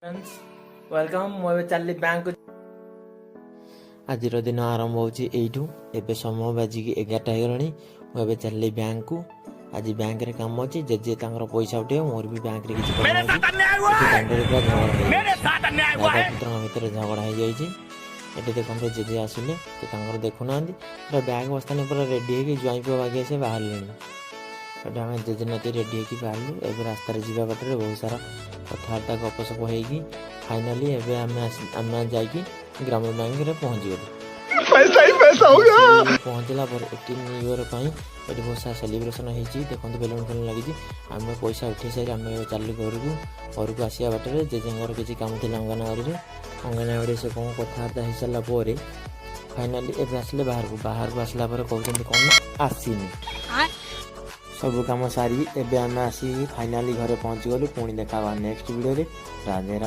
Friends welcome मुझे चली bank आज दिन आरंभ होठू एवं समय बाजिक 11टा होगा मुझे चलिए बैंक को आज बैंक रे काम अच्छी जेजे पैसा उठे मोर भी बैंक रे किसी भितर झगड़ा हो जाए देखते जेजे आसिले तो देखुना पूरा बैग बस्तानी पूरा रेडी हो ज्वाई पुआ बागे से बाहर आम जेजे नाती रेडी होगी बाहर एवं रास्त जावा बाटर बहुत सारा कथबार्ता गपसप हो फाइनाली आम जा ग्रामीण बैंक रे पहुँच गलु पहुँचला न्यू ईयर ये बहुत सारा सेलिब्रेशन होती देखते बेलून फेलून लगी आम पैसा उठे सारी आम चलू घर को आसा बाटर जेजेर किसी काम थी अंगनवाड़ी से कौन कथबार्ता हो सारापर फाइनाली एवं आसिले बाहर को आसला कहते कौन आसनी सब कम सारी एवं आम आसी फाइनाली घरे पहुँची गलु पुणी देखा नेक्स्ट वीडियो रे राधे राधे।